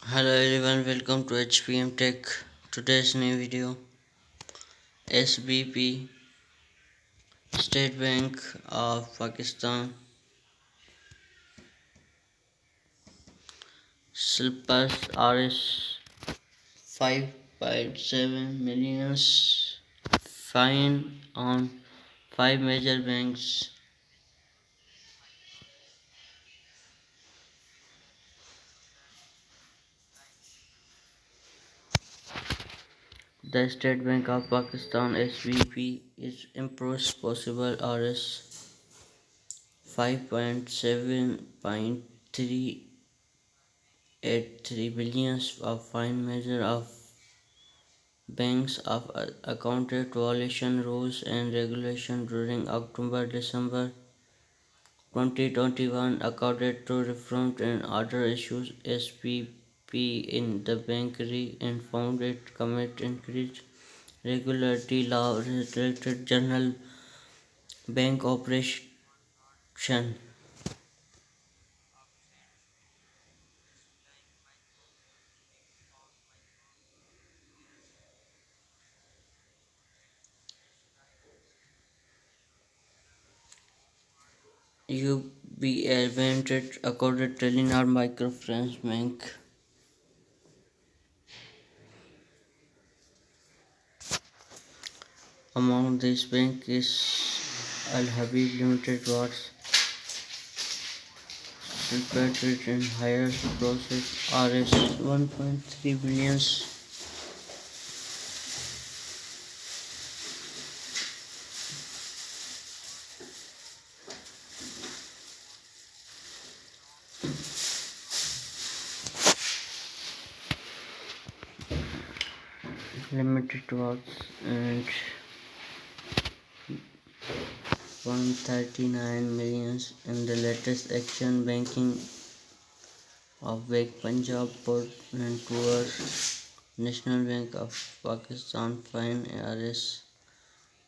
Hello everyone, welcome to Hpmtech. Today's new video. SBP, State Bank of Pakistan, surpassed Rs 5.7 million fine on five major banks. The State Bank of Pakistan (SBP) is improves possible Rs 5.7.383 billions of fine measure of banks of accounted violation rules and regulations during October-December 2021 according to reformed and other issues SPP in the bankery and found it commit increased regularity law related general bank operation. UBL ventured according to Telenor Microfinance Bank. Among these banks is Al Habib Limited was repatriated in higher process Rs 1.3 billion. Limited was and 139 millions in the latest action banking of Bank Punjab Port and Tour National Bank of Pakistan fine Rs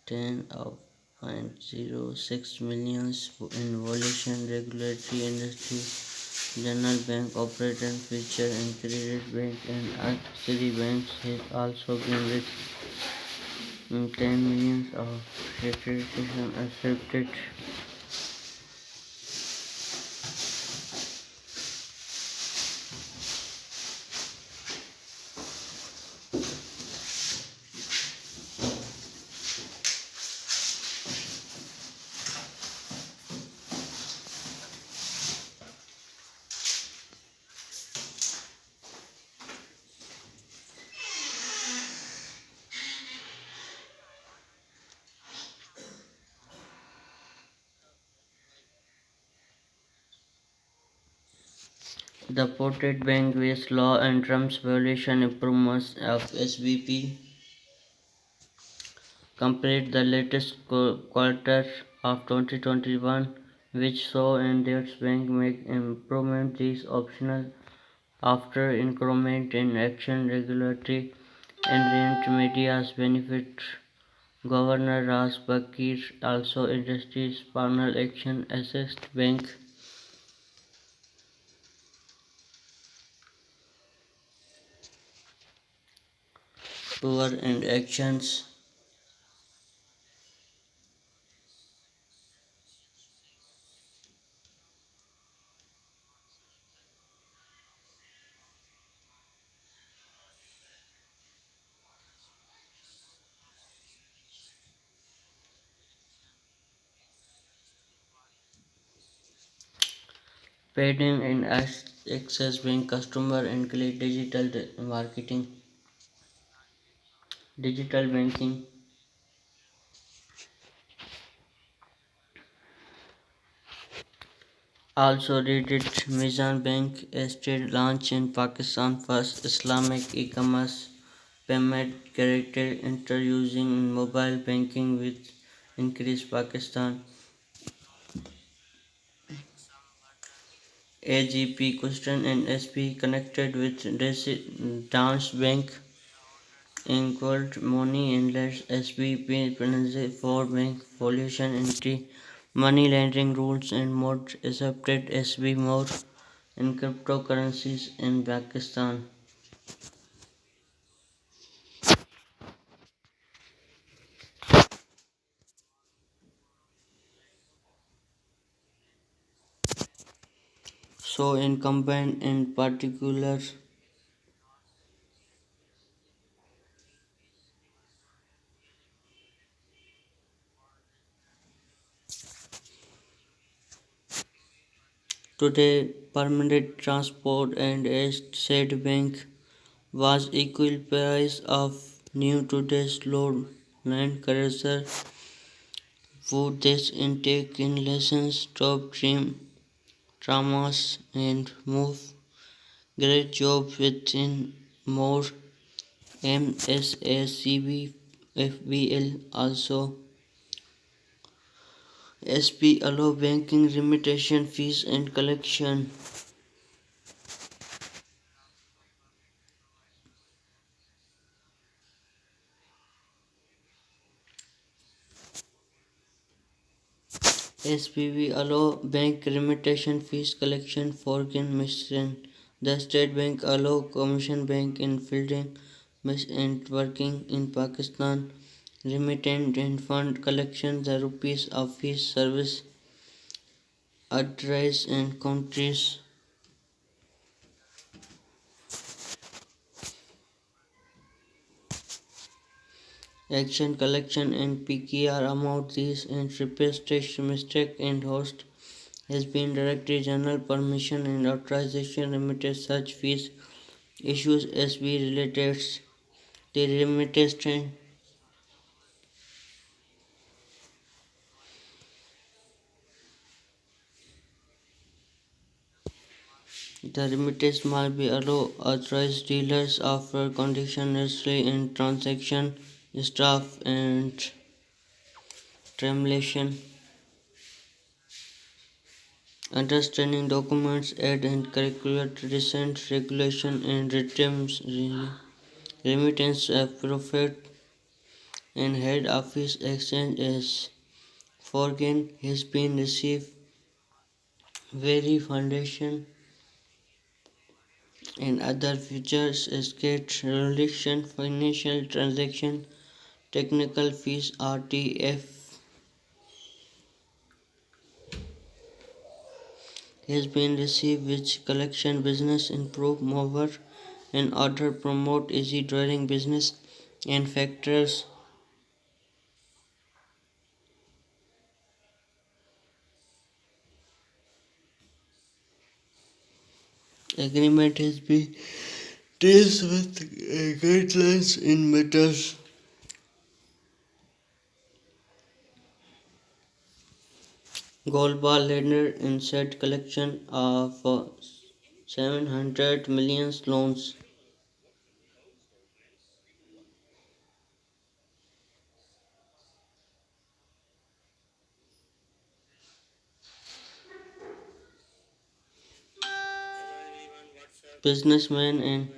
10.06 millions in violation regulatory industry general bank operator feature and credit bank and auxiliary banks has also been with 10 millions of registration accepted. The ported bank waste law and terms violation improvements of SBP complete the latest quarter of 2021, which saw India's bank make improvement these optional after increment in action regulatory and rent media's benefit. Governor Ras Bakir also industry's panel action assessed bank power and actions. Padding and access bank customer include marketing, digital banking. Also redid Mizan Bank estate launch in Pakistan first Islamic e-commerce payment character introducing mobile banking with increased Pakistan AGP question and SP connected with Dance Bank in gold money and less SBP for bank pollution anti money laundering rules and more accepted SB more in cryptocurrencies in Pakistan. So, incumbent in particular, today permanent transport and a said bank was equal price of new today's load land cruiser. Would this intake in lessons top dream dramas and move great job within more MSACB FBL also SP allow banking remittation fees and collection. SPV allow bank remittation fees collection for mission. The State Bank allow Commercial Bank in fielding and working in Pakistan. Remittance and fund collection the rupees of fees service address and countries. Action collection and PKR amount these and representation mistake and host has been Director General permission and authorization limited such fees issues SB related the remittance trend. The remittance must be allow authorized dealers after condition necessary in transaction staff and tremulation. Understanding documents aid and calculate recent regulation and returns remittance profit and head office exchange as foreign has been received very foundation and other features escape reduction financial transaction technical fees RTF has been received which collection business improve mover and order promote easy drawing business and factors. Agreement has been deals with guidelines in matters gold bar lender in set collection of 700 million loans. Businessmen and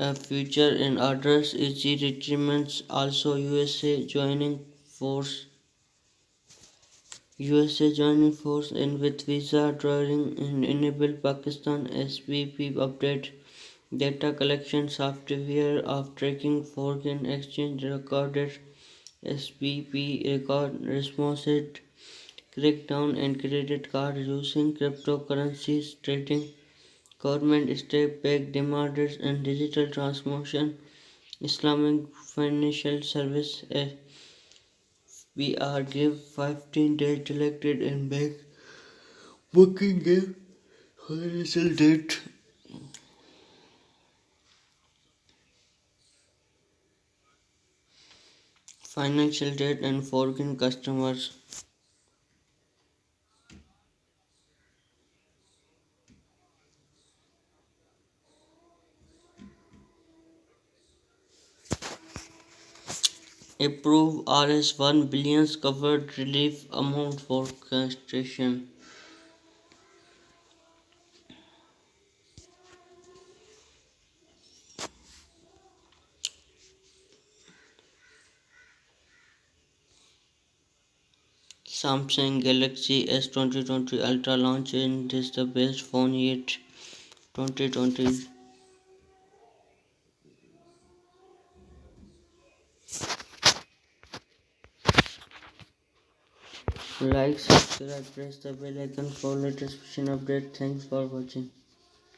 a future in orders easy retirements also USA joining force and with visa drawing and enable Pakistan SBP update data collection software of tracking foreign exchange recorded SBP record responses crackdown and credit card using cryptocurrencies trading government step back demands and digital transformation Islamic financial service SBR give 15 days delected and bank booking give financial debt and foreign customers. Approve Rs 1 billions covered relief amount for construction. Samsung Galaxy S2020 Ultra launch in this the best phone yet 2020. Like, subscribe, press the bell icon for latest fashion update. Thanks for watching.